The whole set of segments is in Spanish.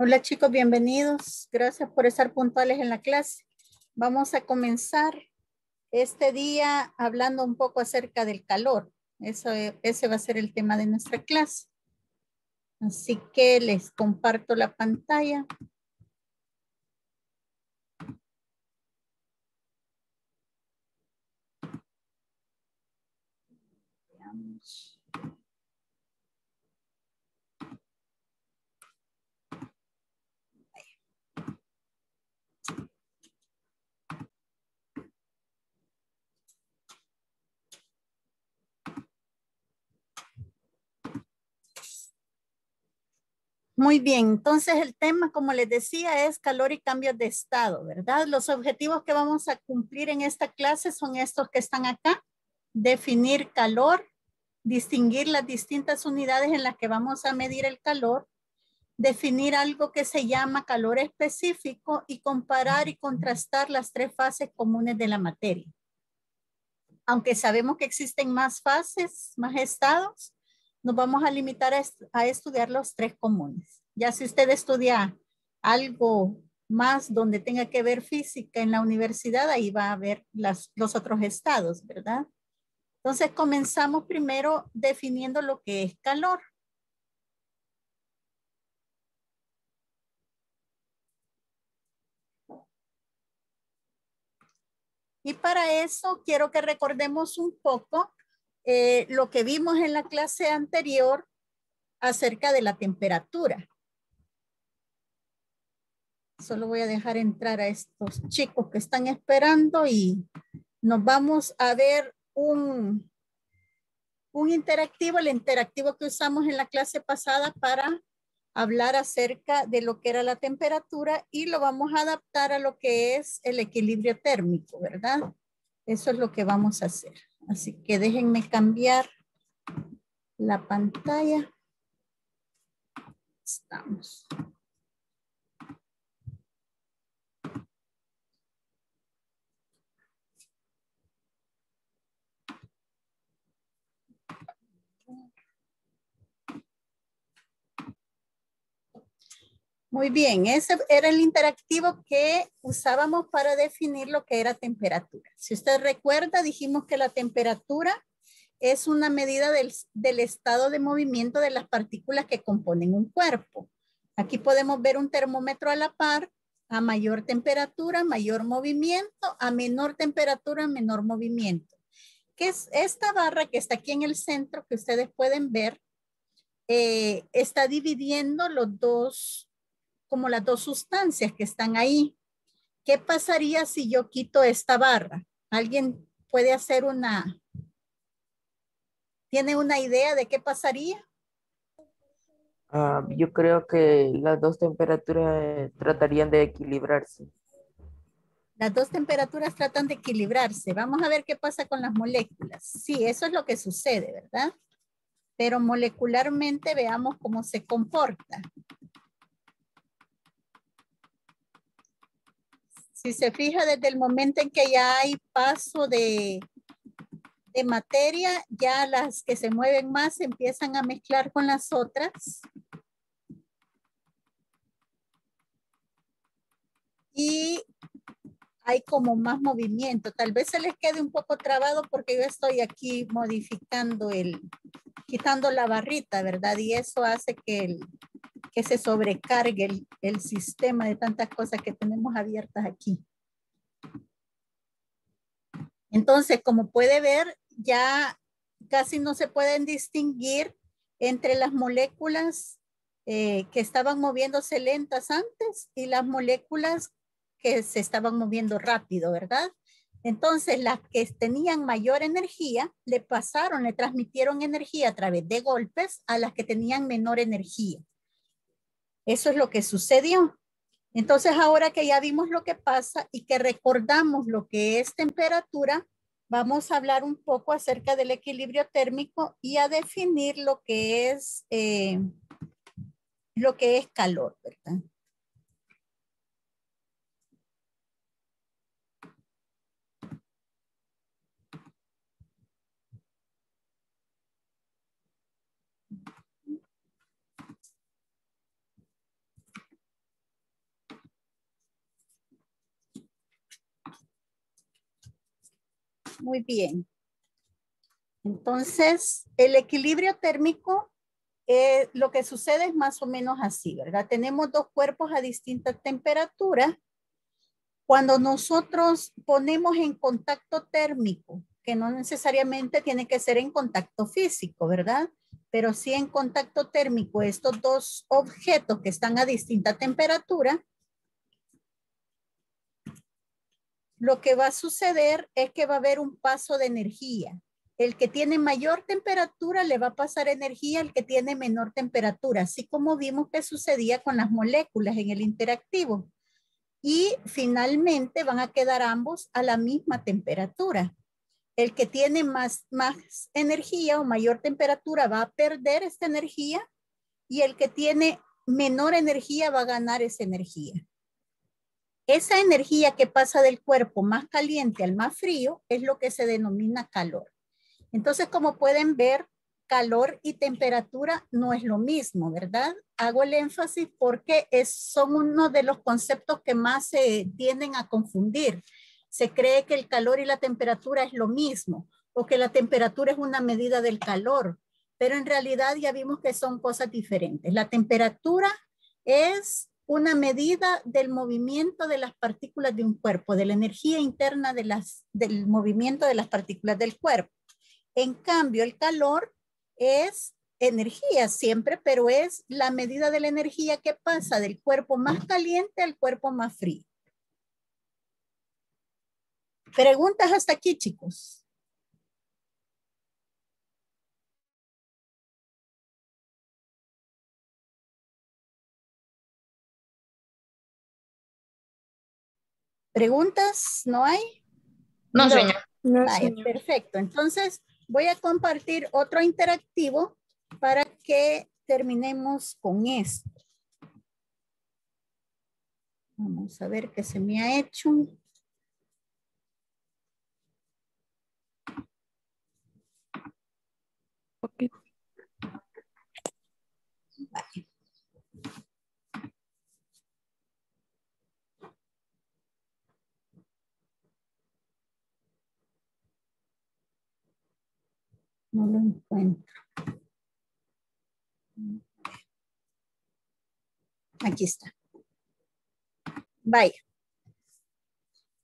Hola chicos, bienvenidos. Gracias por estar puntuales en la clase. Vamos a comenzar este día hablando un poco acerca del calor. Ese va a ser el tema de nuestra clase. Así que les comparto la pantalla. Veamos. Muy bien, entonces el tema, como les decía, es calor y cambios de estado, ¿verdad? Los objetivos que vamos a cumplir en esta clase son estos que están acá. Definir calor, distinguir las distintas unidades en las que vamos a medir el calor, definir algo que se llama calor específico y comparar y contrastar las tres fases comunes de la materia. Aunque sabemos que existen más fases, más estados, nos vamos a limitar a estudiar los tres comunes. Ya si usted estudia algo más donde tenga que ver física en la universidad, ahí va a ver los otros estados, ¿verdad? Entonces comenzamos primero definiendo lo que es calor. Y para eso quiero que recordemos un poco lo que vimos en la clase anterior acerca de la temperatura. Solo voy a dejar entrar a estos chicos que están esperando y nos vamos a ver un interactivo, el interactivo que usamos en la clase pasada para hablar acerca de lo que era la temperatura y lo vamos a adaptar a lo que es el equilibrio térmico, ¿verdad? Eso es lo que vamos a hacer. Así que déjenme cambiar la pantalla. Estamos. Muy bien, ese era el interactivo que usábamos para definir lo que era temperatura. Si usted recuerda, dijimos que la temperatura es una medida del estado de movimiento de las partículas que componen un cuerpo. Aquí podemos ver un termómetro a la par, a mayor temperatura, mayor movimiento, a menor temperatura, menor movimiento. Que es esta barra que está aquí en el centro, que ustedes pueden ver, está dividiendo los dos, como las dos sustancias que están ahí. ¿Qué pasaría si yo quito esta barra? ¿Alguien puede hacer tiene una idea de qué pasaría? Yo creo que las dos temperaturas tratarían de equilibrarse. Las dos temperaturas tratan de equilibrarse. Vamos a ver qué pasa con las moléculas. Sí, eso es lo que sucede, ¿verdad? Pero molecularmente veamos cómo se comporta. Si se fija, desde el momento en que ya hay paso de materia, ya las que se mueven más se empiezan a mezclar con las otras. Y hay como más movimiento. Tal vez se les quede un poco trabado porque yo estoy aquí modificando quitando la barrita, ¿verdad? Y eso hace que se sobrecargue el sistema de tantas cosas que tenemos abiertas aquí. Entonces, como puede ver, ya casi no se pueden distinguir entre las moléculas que estaban moviéndose lentas antes y las moléculas que se estaban moviendo rápido, ¿verdad? Entonces, las que tenían mayor energía le transmitieron energía a través de golpes a las que tenían menor energía. Eso es lo que sucedió. Entonces, ahora que ya vimos lo que pasa y que recordamos lo que es temperatura, vamos a hablar un poco acerca del equilibrio térmico y a definir lo que es calor, ¿verdad? Muy bien. Entonces, el equilibrio térmico, lo que sucede es más o menos así, ¿verdad? Tenemos dos cuerpos a distintas temperaturas. Cuando nosotros ponemos en contacto térmico, que no necesariamente tiene que ser en contacto físico, ¿verdad? Pero sí en contacto térmico, estos dos objetos que están a distinta temperatura, lo que va a suceder es que va a haber un paso de energía. El que tiene mayor temperatura le va a pasar energía al que tiene menor temperatura, así como vimos que sucedía con las moléculas en el interactivo. Y finalmente van a quedar ambos a la misma temperatura. El que tiene más energía o mayor temperatura va a perder esta energía y el que tiene menor energía va a ganar esa energía. Esa energía que pasa del cuerpo más caliente al más frío es lo que se denomina calor. Entonces, como pueden ver, calor y temperatura no es lo mismo, ¿verdad? Hago el énfasis porque son uno de los conceptos que más se tienden a confundir. Se cree que el calor y la temperatura es lo mismo o que la temperatura es una medida del calor, pero en realidad ya vimos que son cosas diferentes. La temperatura es una medida del movimiento de las partículas de un cuerpo, de la energía interna del movimiento de las partículas del cuerpo. En cambio, el calor es energía siempre, pero es la medida de la energía que pasa del cuerpo más caliente al cuerpo más frío. ¿Preguntas hasta aquí, chicos? ¿Preguntas? ¿No hay? No, señor. No, Vaya, señor. perfecto. Entonces, voy a compartir otro interactivo para que terminemos con esto. Vamos a ver qué se me ha hecho. Ok. Vale. No lo encuentro. Aquí está. Vaya.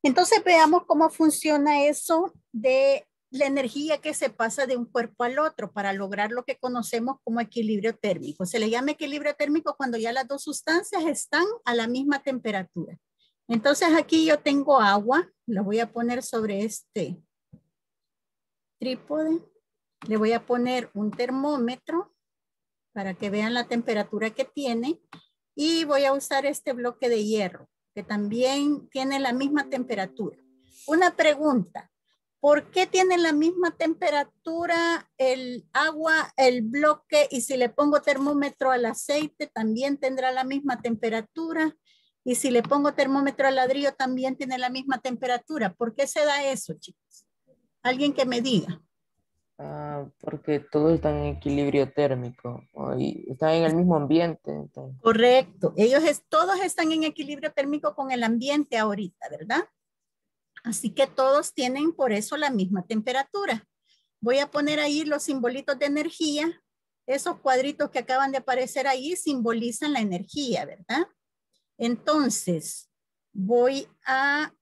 Entonces veamos cómo funciona eso de la energía que se pasa de un cuerpo al otro para lograr lo que conocemos como equilibrio térmico. Se le llama equilibrio térmico cuando ya las dos sustancias están a la misma temperatura. Entonces aquí yo tengo agua, la voy a poner sobre este trípode. Le voy a poner un termómetro para que vean la temperatura que tiene y voy a usar este bloque de hierro que también tiene la misma temperatura. Una pregunta, ¿por qué tiene la misma temperatura el agua, el bloque, y si le pongo termómetro al aceite también tendrá la misma temperatura? Y si le pongo termómetro al ladrillo también tiene la misma temperatura. ¿Por qué se da eso, chicos? Alguien que me diga. Porque todos están en equilibrio térmico y están en el mismo ambiente. Entonces. Correcto. Todos están en equilibrio térmico con el ambiente ahorita, ¿verdad? Así que todos tienen por eso la misma temperatura. Voy a poner ahí los simbolitos de energía. Esos cuadritos que acaban de aparecer ahí simbolizan la energía, ¿verdad? Entonces, voy a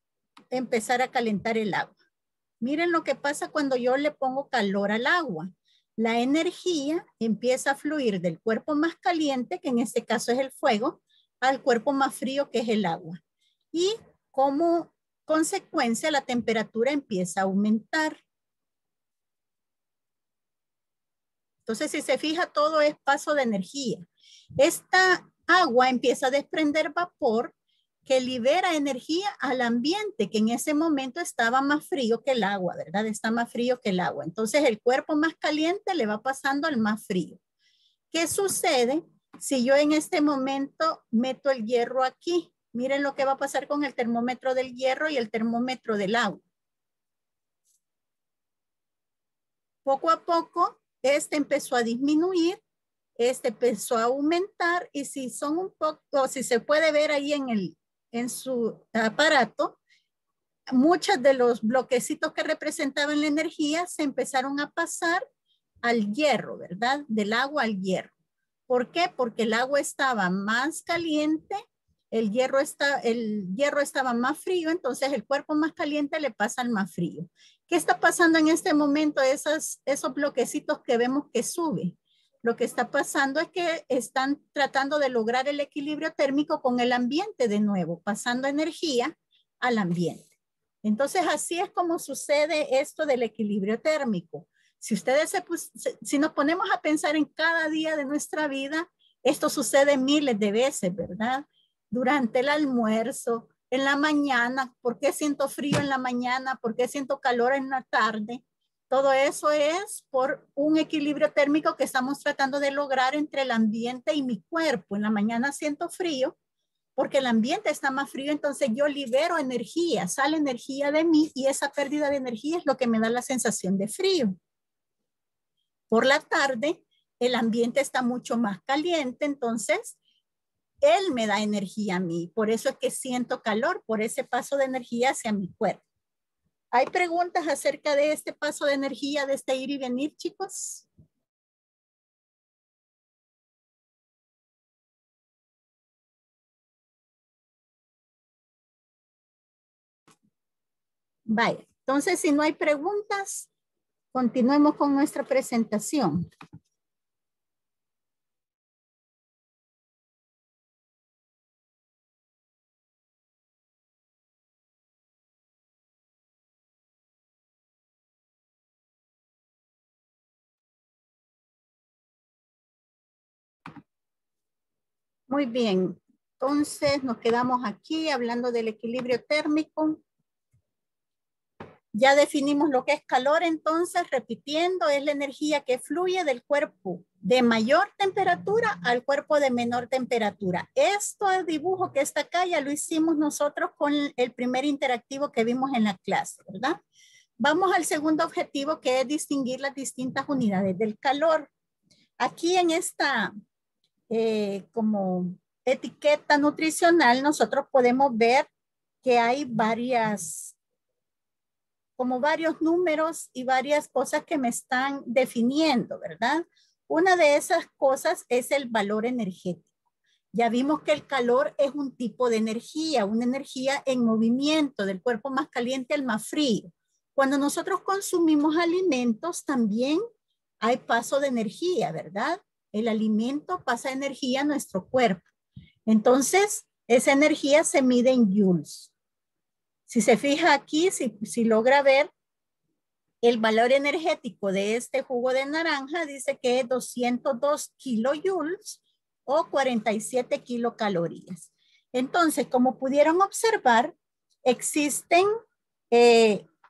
empezar a calentar el agua. Miren lo que pasa cuando yo le pongo calor al agua. La energía empieza a fluir del cuerpo más caliente, que en este caso es el fuego, al cuerpo más frío, que es el agua. Y como consecuencia, la temperatura empieza a aumentar. Entonces, si se fija, todo es paso de energía. Esta agua empieza a desprender vapor que libera energía al ambiente, que en ese momento estaba más frío que el agua, ¿verdad? Está más frío que el agua. Entonces, el cuerpo más caliente le va pasando al más frío. ¿Qué sucede si yo en este momento meto el hierro aquí? Miren lo que va a pasar con el termómetro del hierro y el termómetro del agua. Poco a poco, este empezó a disminuir, este empezó a aumentar, y si son un poco, si se puede ver ahí en su aparato, muchos de los bloquecitos que representaban la energía se empezaron a pasar al hierro, ¿verdad? Del agua al hierro. ¿Por qué? Porque el agua estaba más caliente, el hierro estaba más frío, entonces el cuerpo más caliente le pasa al más frío. ¿Qué está pasando en este momento? Esos bloquecitos que vemos que suben. Lo que está pasando es que están tratando de lograr el equilibrio térmico con el ambiente de nuevo, pasando energía al ambiente. Entonces, así es como sucede esto del equilibrio térmico. Si nos ponemos a pensar en cada día de nuestra vida, esto sucede miles de veces, ¿verdad? Durante el almuerzo, en la mañana, ¿por qué siento frío en la mañana? ¿Por qué siento calor en la tarde? Todo eso es por un equilibrio térmico que estamos tratando de lograr entre el ambiente y mi cuerpo. En la mañana siento frío porque el ambiente está más frío, entonces yo libero energía, sale energía de mí y esa pérdida de energía es lo que me da la sensación de frío. Por la tarde, el ambiente está mucho más caliente, entonces él me da energía a mí. Por eso es que siento calor, por ese paso de energía hacia mi cuerpo. ¿Hay preguntas acerca de este paso de energía, de este ir y venir, chicos? Vaya, entonces si no hay preguntas, continuemos con nuestra presentación. Muy bien, entonces nos quedamos aquí hablando del equilibrio térmico. Ya definimos lo que es calor, entonces, repitiendo, es la energía que fluye del cuerpo de mayor temperatura al cuerpo de menor temperatura. Esto es dibujo que está acá, ya lo hicimos nosotros con el primer interactivo que vimos en la clase, ¿verdad? Vamos al segundo objetivo, que es distinguir las distintas unidades del calor. Aquí en esta como etiqueta nutricional, nosotros podemos ver que hay varios números y varias cosas que me están definiendo, ¿verdad? Una de esas cosas es el valor energético. Ya vimos que el calor es un tipo de energía, una energía en movimiento, del cuerpo más caliente al más frío. Cuando nosotros consumimos alimentos, también hay paso de energía, ¿verdad? El alimento pasa energía a nuestro cuerpo. Entonces, esa energía se mide en joules. Si se fija aquí, si logra ver, el valor energético de este jugo de naranja dice que es 202 kilojoules o 47 kilocalorías. Entonces, como pudieron observar, existen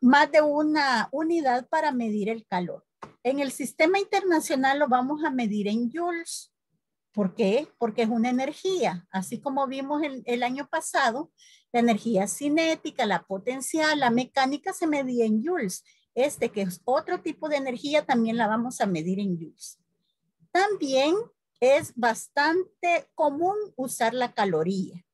más de una unidad para medir el calor. En el sistema internacional lo vamos a medir en joules. ¿Por qué? Porque es una energía. Así como vimos el año pasado, la energía cinética, la potencial, la mecánica se medía en joules. Que es otro tipo de energía, también la vamos a medir en joules. También es bastante común usar la caloría.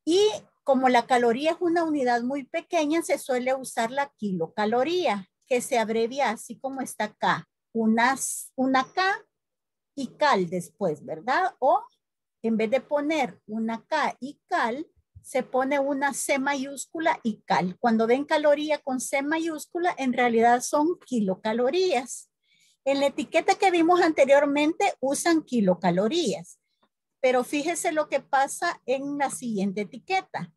Y como la caloría es una unidad muy pequeña, se suele usar la kilocaloría, que se abrevia así como está acá. Una K y cal después, ¿verdad? O en vez de poner una K y cal, se pone una C mayúscula y cal. Cuando ven caloría con C mayúscula, en realidad son kilocalorías. En la etiqueta que vimos anteriormente usan kilocalorías, pero fíjese lo que pasa en la siguiente etiqueta.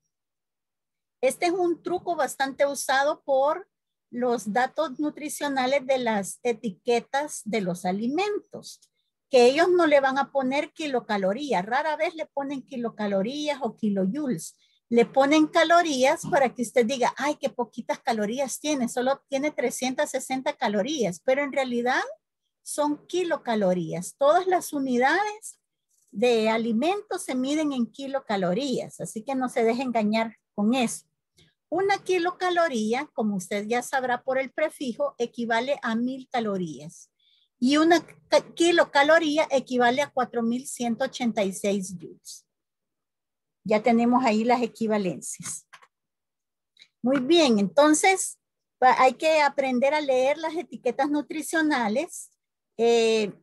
Este es un truco bastante usado por los datos nutricionales de las etiquetas de los alimentos, que ellos no le van a poner kilocalorías, rara vez le ponen kilocalorías o kilojoules, le ponen calorías para que usted diga, ay, qué poquitas calorías tiene, solo tiene 360 calorías, pero en realidad son kilocalorías. Todas las unidades de alimentos se miden en kilocalorías, así que no se deje engañar con eso. Una kilocaloría, como usted ya sabrá por el prefijo, equivale a 1000 calorías. Y una kilocaloría equivale a 4186 joules. Ya tenemos ahí las equivalencias. Muy bien, entonces hay que aprender a leer las etiquetas nutricionales. Eh,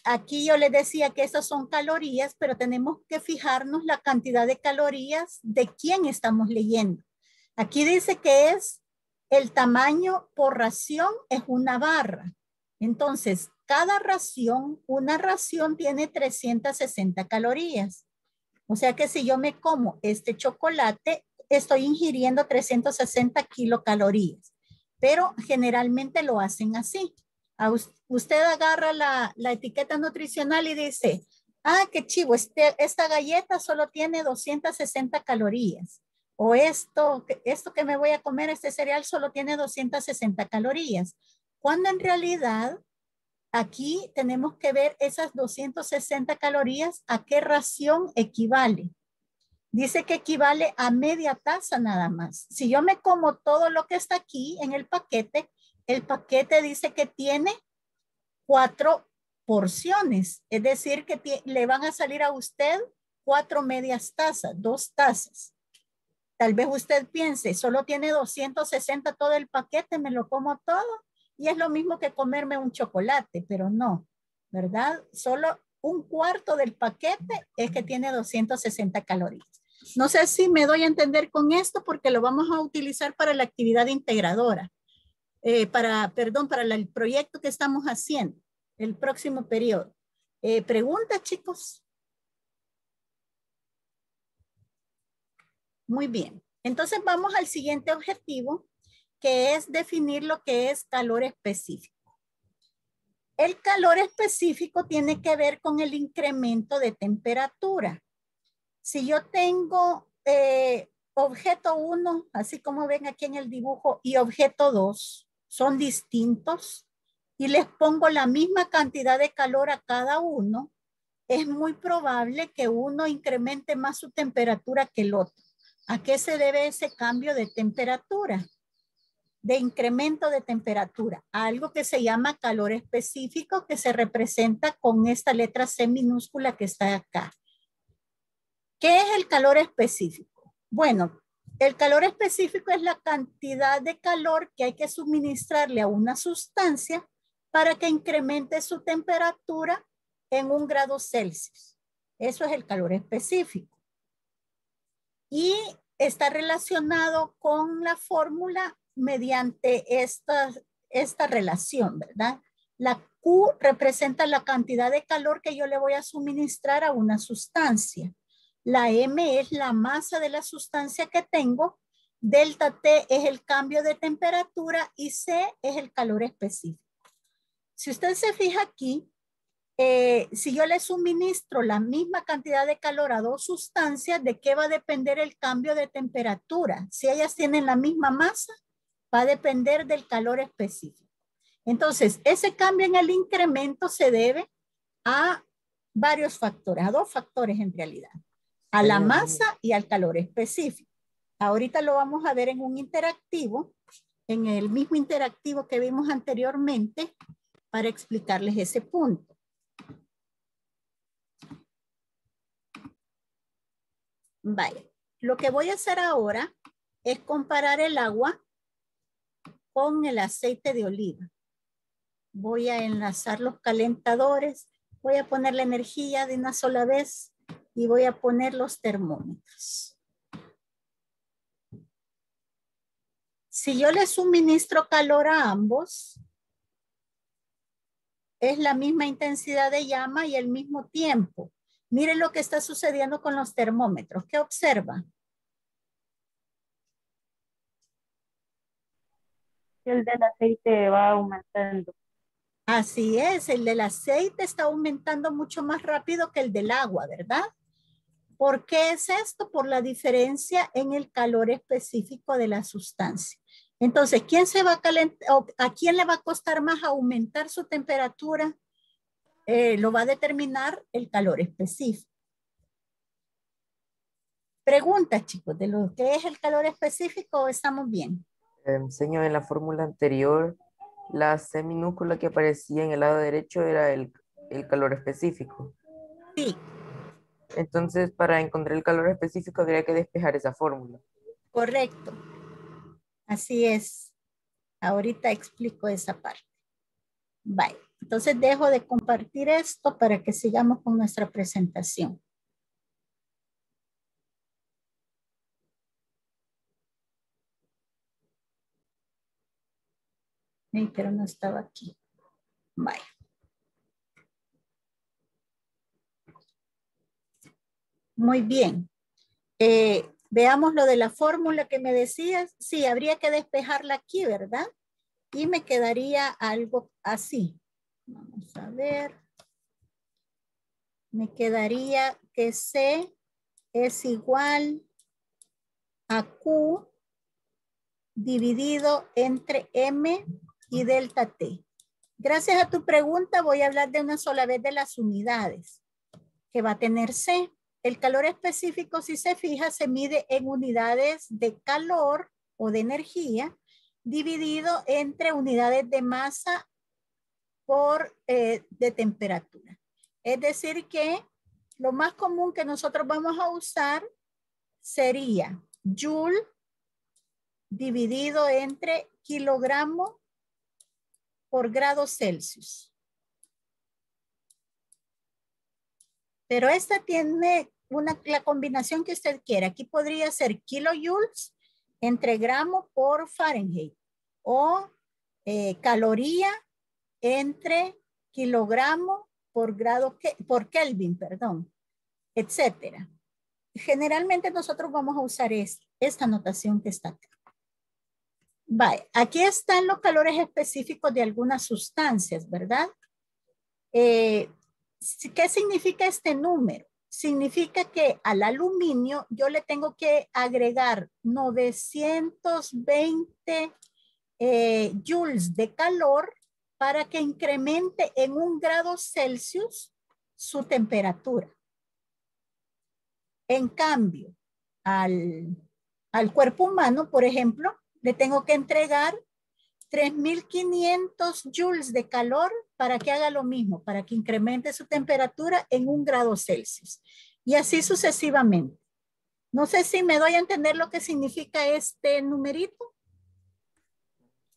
Aquí yo les decía que esas son calorías, pero tenemos que fijarnos la cantidad de calorías de quién estamos leyendo. Aquí dice que es el tamaño por ración es una barra. Entonces, cada ración, una ración tiene 360 calorías. O sea que si yo me como este chocolate, estoy ingiriendo 360 kilocalorías. Pero generalmente lo hacen así. Usted agarra la etiqueta nutricional y dice, ah, qué chivo, esta galleta solo tiene 260 calorías. O esto que me voy a comer, este cereal solo tiene 260 calorías. Cuando en realidad aquí tenemos que ver esas 260 calorías, ¿a qué ración equivale? Dice que equivale a media taza nada más. Si yo me como todo lo que está aquí en el paquete dice que tiene 4 porciones. Es decir, que le van a salir a usted 4 medias tazas, 2 tazas. Tal vez usted piense, solo tiene 260 todo el paquete, me lo como todo y es lo mismo que comerme un chocolate, pero no, ¿verdad? Solo un cuarto del paquete es que tiene 260 calorías. No sé si me doy a entender con esto porque lo vamos a utilizar para la actividad integradora, para el proyecto que estamos haciendo, el próximo periodo. ¿Preguntas, chicos? Muy bien. Entonces vamos al siguiente objetivo, que es definir lo que es calor específico. El calor específico tiene que ver con el incremento de temperatura. Si yo tengo objeto 1, así como ven aquí en el dibujo, y objeto 2, son distintos, y les pongo la misma cantidad de calor a cada uno, es muy probable que uno incremente más su temperatura que el otro. ¿A qué se debe ese cambio de temperatura? De incremento de temperatura, algo que se llama calor específico, que se representa con esta letra C minúscula que está acá. ¿Qué es el calor específico? Bueno, el calor específico es la cantidad de calor que hay que suministrarle a una sustancia para que incremente su temperatura en 1 grado Celsius. Eso es el calor específico. Y está relacionado con la fórmula mediante esta relación, ¿verdad? La Q representa la cantidad de calor que yo le voy a suministrar a una sustancia. La M es la masa de la sustancia que tengo. Delta T es el cambio de temperatura y C es el calor específico. Si usted se fija aquí, si yo le suministro la misma cantidad de calor a dos sustancias, ¿de qué va a depender el cambio de temperatura? Si ellas tienen la misma masa, va a depender del calor específico. Entonces, ese cambio en el incremento se debe a varios factores, a 2 factores en realidad, a la masa y al calor específico. Ahorita lo vamos a ver en un interactivo, en el mismo interactivo que vimos anteriormente, para explicarles ese punto. Vaya, lo que voy a hacer ahora es comparar el agua con el aceite de oliva. Voy a enlazar los calentadores, voy a poner la energía de una sola vez y voy a poner los termómetros. Si yo le suministro calor a ambos, es la misma intensidad de llama y el mismo tiempo. Miren lo que está sucediendo con los termómetros. ¿Qué observan? El del aceite va aumentando. Así es, el del aceite está aumentando mucho más rápido que el del agua, ¿verdad? ¿Por qué es esto? Por la diferencia en el calor específico de la sustancia. Entonces, ¿quién se va a calentar o a quién le va a costar más aumentar su temperatura? Lo va a determinar el calor específico. Pregunta, chicos, de lo que es el calor específico, ¿estamos bien? Señor, en la fórmula anterior, la C minúscula que aparecía en el lado derecho era el calor específico. Sí, Entonces, para encontrar el calor específico habría que despejar esa fórmula. correcto. Así es. Ahorita explico esa parte. Bye. Entonces dejo de compartir esto para que sigamos con nuestra presentación. Pero no estaba aquí. Bye. Muy bien. Veamos lo de la fórmula que me decías. Sí, habría que despejarla aquí, ¿verdad? Y me quedaría algo así. Vamos a ver. Me quedaría que C es igual a Q dividido entre M y delta T. Gracias a tu pregunta voy a hablar de una sola vez de las unidades que va a tener C. El calor específico, si se fija, se mide en unidades de calor o de energía dividido entre unidades de masa por de temperatura. Es decir que lo más común que nosotros vamos a usar sería Joule dividido entre kilogramo por grado Celsius. Pero esta tiene la combinación que usted quiera. Aquí podría ser kilojoules entre gramo por Fahrenheit o caloría entre kilogramo por grado, por Kelvin, perdón, etcétera. Generalmente nosotros vamos a usar esta notación que está acá. Vale, aquí están los calores específicos de algunas sustancias, ¿verdad? ¿Qué significa este número? Significa que al aluminio yo le tengo que agregar 920 joules de calor para que incremente en 1 grado Celsius su temperatura. En cambio, al cuerpo humano, por ejemplo, le tengo que entregar 3.500 joules de calor para que haga lo mismo, para que incremente su temperatura en 1 grado Celsius. Y así sucesivamente. No sé si me doy a entender lo que significa este numerito.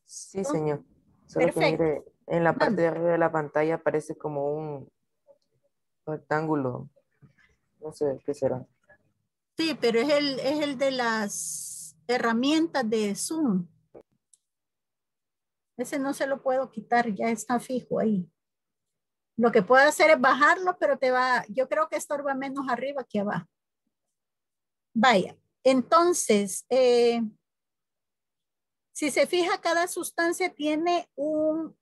Sí, señor. Solo que Perfecto. mire, en la parte de arriba de la pantalla aparece como un rectángulo. No sé qué será. Sí, pero es el de las herramientas de Zoom. Ese no se lo puedo quitar, ya está fijo ahí. Lo que puedo hacer es bajarlo, pero yo creo que estorba menos arriba que abajo. Vaya, entonces, si se fija, cada sustancia tiene un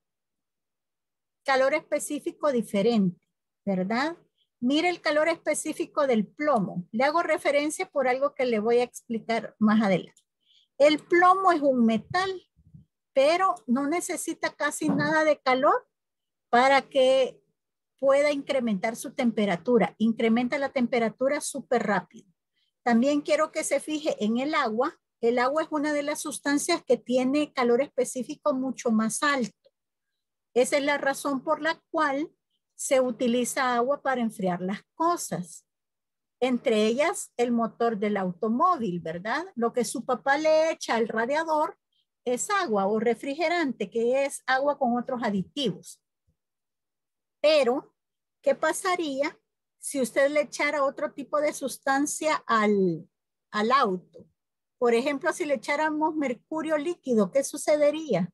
calor específico diferente, ¿verdad? Mire el calor específico del plomo. Le hago referencia por algo que le voy a explicar más adelante. El plomo es un metal, pero no necesita casi nada de calor para que pueda incrementar su temperatura. Incrementa la temperatura súper rápido. También quiero que se fije en el agua. El agua es una de las sustancias que tiene calor específico mucho más alto. Esa es la razón por la cual se utiliza agua para enfriar las cosas. Entre ellas, el motor del automóvil, ¿verdad? Lo que su papá le echa al radiador es agua o refrigerante, que es agua con otros aditivos. Pero, ¿qué pasaría si usted le echara otro tipo de sustancia al auto? Por ejemplo, si le echáramos mercurio líquido, ¿qué sucedería?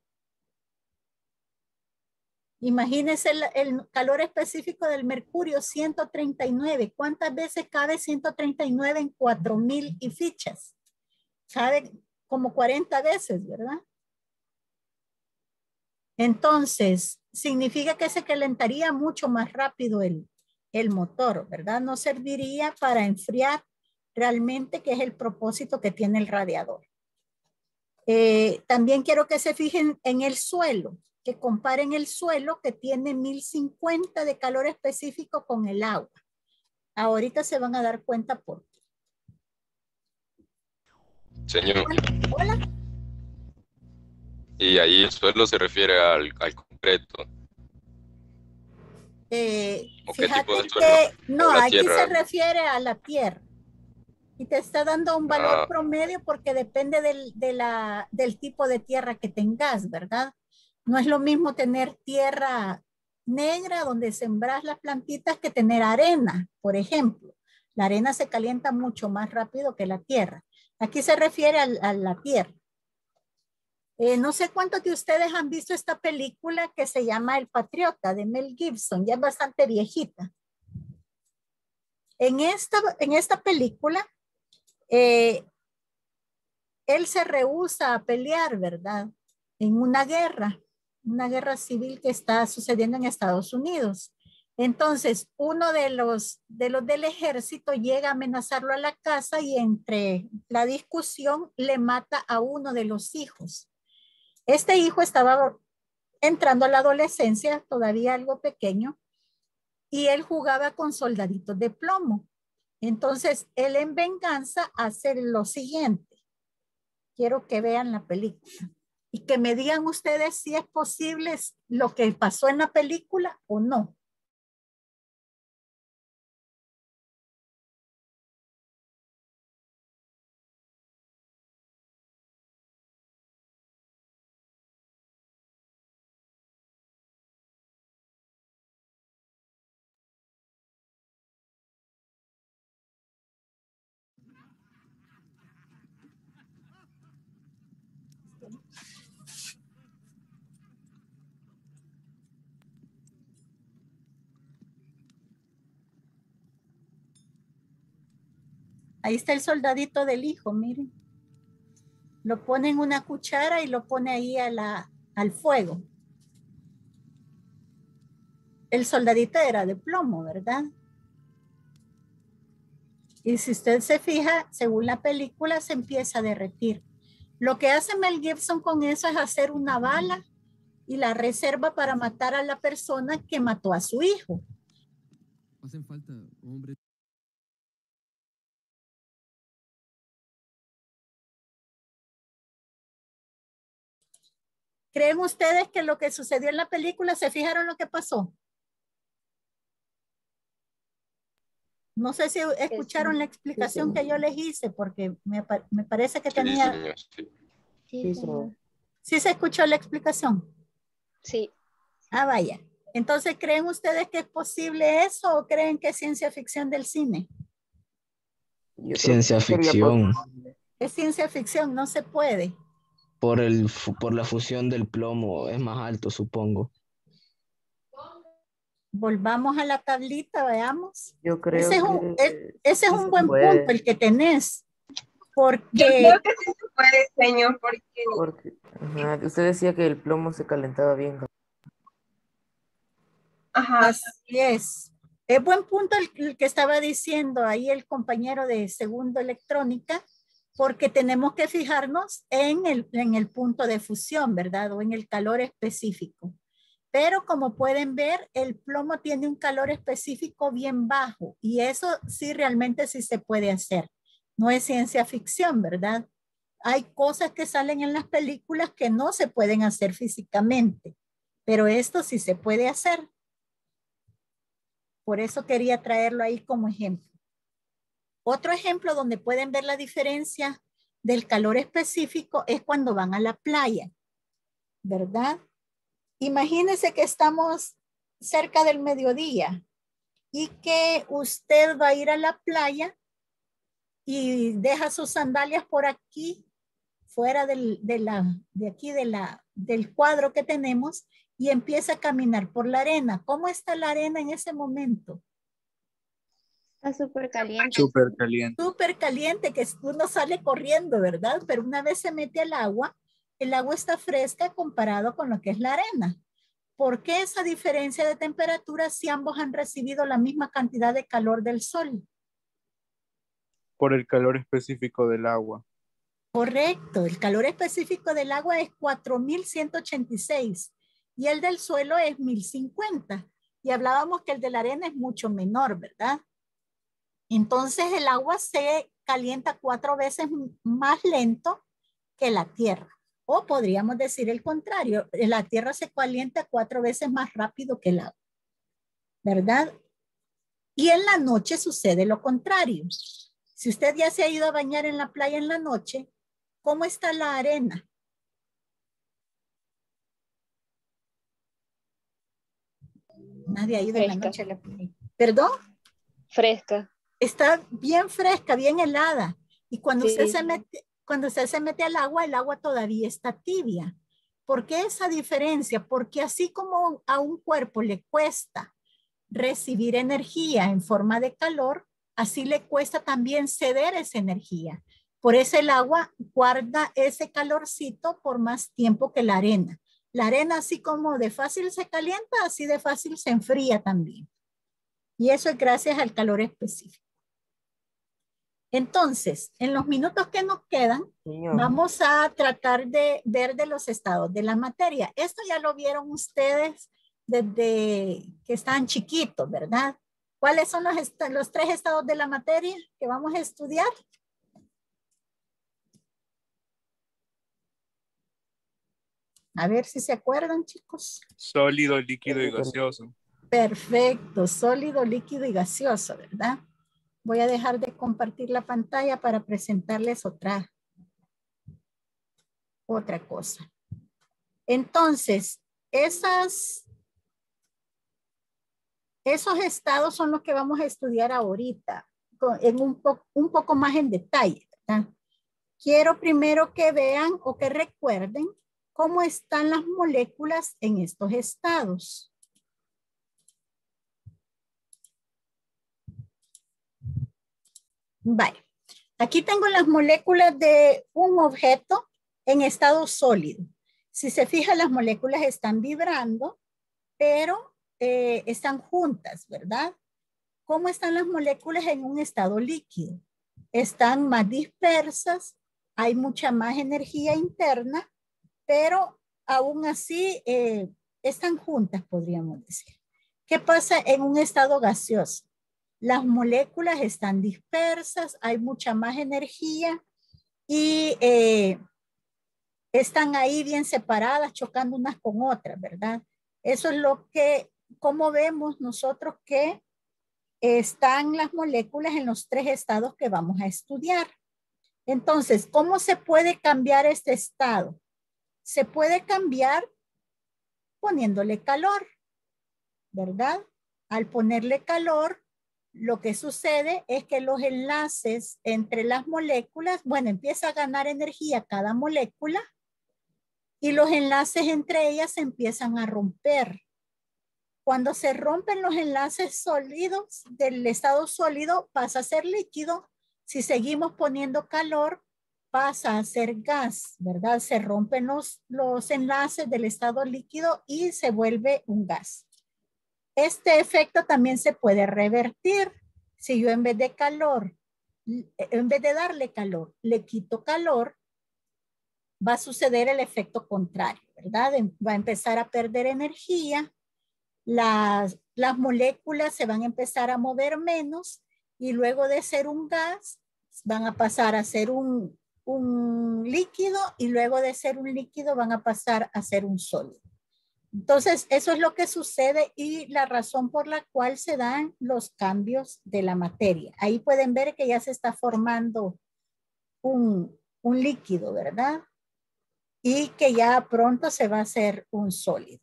Imagínese el calor específico del mercurio, 139. ¿Cuántas veces cabe 139 en 4.000 y fichas? Cabe como 40 veces, ¿verdad? Entonces, significa que se calentaría mucho más rápido el motor, ¿verdad? No serviría para enfriar realmente, que es el propósito que tiene el radiador. También quiero que se fijen en el suelo, que comparen el suelo que tiene 1050 de calor específico con el agua. Ahorita se van a dar cuenta por qué. Señor, Hola. y ahí el suelo se refiere al concreto. ¿O qué tipo Fíjate de suelo? que no, ¿O la aquí se tierra? refiere a la tierra. Y te está dando un valor Ah, promedio porque depende del tipo de tierra que tengas, ¿verdad? No es lo mismo tener tierra negra donde sembras las plantitas que tener arena, por ejemplo. La arena se calienta mucho más rápido que la tierra. Aquí se refiere a la tierra. No sé cuántos de ustedes han visto esta película que se llama El Patriota de Mel Gibson, ya es bastante viejita. En esta película, él se rehúsa a pelear, ¿verdad? En una guerra civil que está sucediendo en Estados Unidos. Entonces, uno de los del ejército llega a amenazarlo a la casa y entre la discusión le mata a uno de los hijos. Este hijo estaba entrando a la adolescencia, todavía algo pequeño, y él jugaba con soldaditos de plomo. Entonces, él en venganza hace lo siguiente. Quiero que vean la película y que me digan ustedes si es posible lo que pasó en la película o no. Ahí está el soldadito del hijo, miren. Lo pone en una cuchara y lo pone ahí al fuego. El soldadito era de plomo, ¿verdad? Y si usted se fija, según la película, se empieza a derretir. Lo que hace Mel Gibson con eso es hacer una bala y la reserva para matar a la persona que mató a su hijo. Hacen falta hombres. ¿Creen ustedes que lo que sucedió en la película, se fijaron lo que pasó? No sé si escucharon la explicación que yo les hice, porque me parece que sí, tenía... señor, sí. Sí, señor. ¿Sí se escuchó la explicación? Sí. Ah, vaya. Entonces, ¿creen ustedes que es posible eso o creen que es ciencia ficción del cine? Yo creo que Ciencia sí sería ficción, posible. Es ciencia ficción, no se puede. por la fusión del plomo, es más alto, supongo. Volvamos a la tablita, veamos. Yo creo que Ese es sí un se buen punto puede, el que tenés, Yo porque creo que sí se puede, señor, porque porque ajá, usted decía que el plomo se calentaba bien. ajá, así es. Es buen punto el que estaba diciendo ahí el compañero de segundo electrónica, porque tenemos que fijarnos en el punto de fusión, ¿verdad? O en el calor específico. Pero como pueden ver, el plomo tiene un calor específico bien bajo y eso sí realmente sí se puede hacer. No es ciencia ficción, ¿verdad? Hay cosas que salen en las películas que no se pueden hacer físicamente, pero esto sí se puede hacer. Por eso quería traerlo ahí como ejemplo. Otro ejemplo donde pueden ver la diferencia del calor específico es cuando van a la playa, ¿verdad? Imagínense que estamos cerca del mediodía y que usted va a ir a la playa y deja sus sandalias por aquí, fuera del cuadro que tenemos y empieza a caminar por la arena. ¿Cómo está la arena en ese momento? Está súper caliente. Súper caliente. Súper caliente, que uno sale corriendo, ¿verdad? Pero una vez se mete al agua, el agua está fresca comparado con lo que es la arena. ¿Por qué esa diferencia de temperatura si ambos han recibido la misma cantidad de calor del sol? Por el calor específico del agua. Correcto, el calor específico del agua es 4186 y el del suelo es 1050. Y hablábamos que el de la arena es mucho menor, ¿verdad? Entonces el agua se calienta 4 veces más lento que la tierra. O podríamos decir el contrario, la tierra se calienta 4 veces más rápido que el agua, ¿verdad? Y en la noche sucede lo contrario. Si usted ya se ha ido a bañar en la playa en la noche, ¿cómo está la arena? Nadie ha ido en la Fresca. noche a la playa. ¿Perdón? Fresca. Está bien fresca, bien helada. Y cuando Sí. usted se mete al agua, el agua todavía está tibia. ¿Por qué esa diferencia? Porque así como a un cuerpo le cuesta recibir energía en forma de calor, así le cuesta también ceder esa energía. Por eso el agua guarda ese calorcito por más tiempo que la arena. La arena así como de fácil se calienta, así de fácil se enfría también. Y eso es gracias al calor específico. Entonces, en los minutos que nos quedan, Señor, vamos a tratar de ver de los estados de la materia. Esto ya lo vieron ustedes desde que estaban chiquitos, ¿verdad? ¿Cuáles son los 3 estados de la materia que vamos a estudiar? A ver si se acuerdan, chicos. Sólido, líquido y gaseoso. Perfecto, sólido, líquido y gaseoso, ¿verdad? Voy a dejar de compartir la pantalla para presentarles otra cosa. Entonces, esos estados son los que vamos a estudiar ahorita, en un poco más en detalle, ¿verdad? Quiero primero que vean o que recuerden cómo están las moléculas en estos estados. Vale. Aquí tengo las moléculas de un objeto en estado sólido. Si se fija, las moléculas están vibrando, pero están juntas, ¿verdad? ¿Cómo están las moléculas en un estado líquido? Están más dispersas, hay mucha más energía interna, pero aún así están juntas, podríamos decir. ¿Qué pasa en un estado gaseoso? Las moléculas están dispersas, hay mucha más energía y están ahí bien separadas, chocando unas con otras, ¿verdad? Eso es como vemos nosotros que están las moléculas en los 3 estados que vamos a estudiar. Entonces, ¿cómo se puede cambiar este estado? Se puede cambiar poniéndole calor, ¿verdad? Al ponerle calor, lo que sucede es que los enlaces entre las moléculas, bueno, empieza a ganar energía cada molécula y los enlaces entre ellas se empiezan a romper. Cuando se rompen los enlaces sólidos del estado sólido, pasa a ser líquido. Si seguimos poniendo calor, pasa a ser gas, ¿verdad? Se rompen los enlaces del estado líquido y se vuelve un gas. Este efecto también se puede revertir. Si yo en vez de darle calor, le quito calor, va a suceder el efecto contrario, ¿verdad? Va a empezar a perder energía, las moléculas se van a empezar a mover menos y luego de ser un gas van a pasar a ser un líquido y luego de ser un líquido van a pasar a ser un sólido. Entonces, eso es lo que sucede y la razón por la cual se dan los cambios de la materia. Ahí pueden ver que ya se está formando un líquido, ¿verdad? Y que ya pronto se va a hacer un sólido.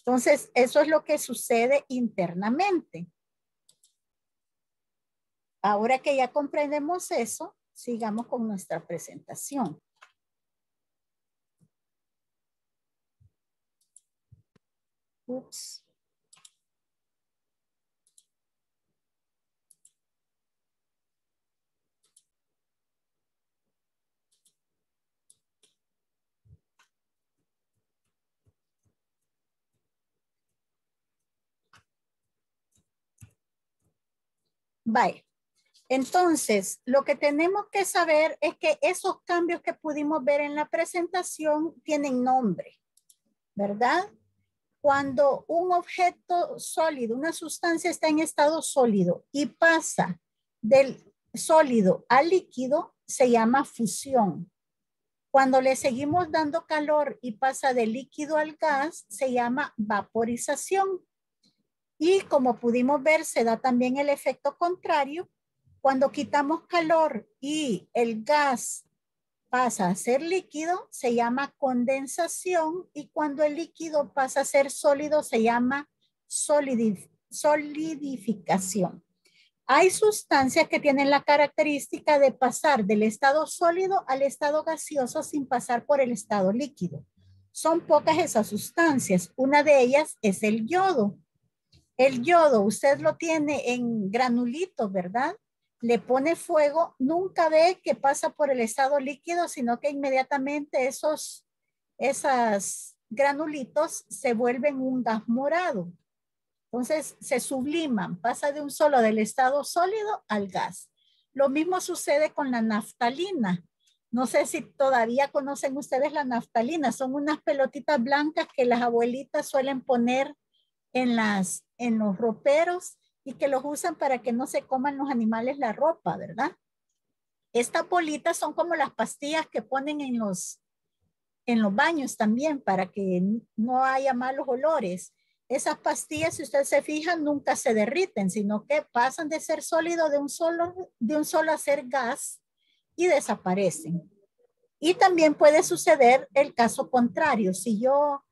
Entonces, eso es lo que sucede internamente. Ahora que ya comprendemos eso, sigamos con nuestra presentación. Ups. Bye. Entonces, lo que tenemos que saber es que esos cambios que pudimos ver en la presentación tienen nombre, ¿verdad? Cuando un objeto sólido, una sustancia está en estado sólido y pasa del sólido al líquido, se llama fusión. Cuando le seguimos dando calor y pasa del líquido al gas, se llama vaporización. Y como pudimos ver, se da también el efecto contrario Cuando quitamos calor y el gas pasa a ser líquido, se llama condensación, y cuando el líquido pasa a ser sólido, se llama solidificación. Hay sustancias que tienen la característica de pasar del estado sólido al estado gaseoso sin pasar por el estado líquido. Son pocas esas sustancias. Una de ellas es el yodo. El yodo, usted lo tiene en granulitos, ¿verdad? Le pone fuego, nunca ve que pasa por el estado líquido, sino que inmediatamente esos granulitos se vuelven un gas morado. Entonces se subliman, pasa de un solo del estado sólido al gas. Lo mismo sucede con la naftalina. No sé si todavía conocen ustedes la naftalina. Son unas pelotitas blancas que las abuelitas suelen poner en los roperos y que los usan para que no se coman los animales la ropa, ¿verdad? Estas bolitas son como las pastillas que ponen en los baños también para que no haya malos olores. Esas pastillas, si usted se fija, nunca se derriten, sino que pasan de ser sólido de un solo a ser gas y desaparecen. Y también puede suceder el caso contrario. Si yo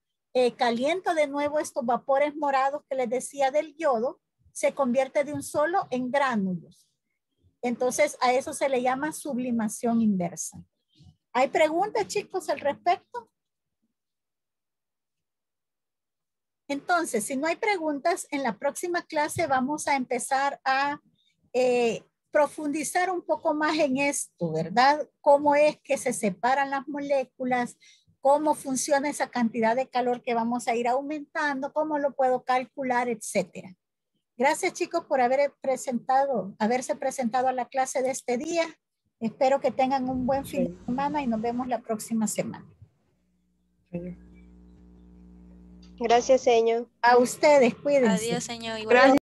caliento de nuevo estos vapores morados que les decía del yodo, se convierte de un solo en gránulos. Entonces a eso se le llama sublimación inversa. ¿Hay preguntas, chicos, al respecto? Entonces, si no hay preguntas, en la próxima clase vamos a empezar a profundizar un poco más en esto, ¿verdad? Cómo es que se separan las moléculas, cómo funciona esa cantidad de calor que vamos a ir aumentando, cómo lo puedo calcular, etcétera. Gracias, chicos, por haberse presentado a la clase de este día. Espero que tengan un buen fin de semana y nos vemos la próxima semana. Gracias, señor. A ustedes, cuídense. Adiós, señor. Gracias.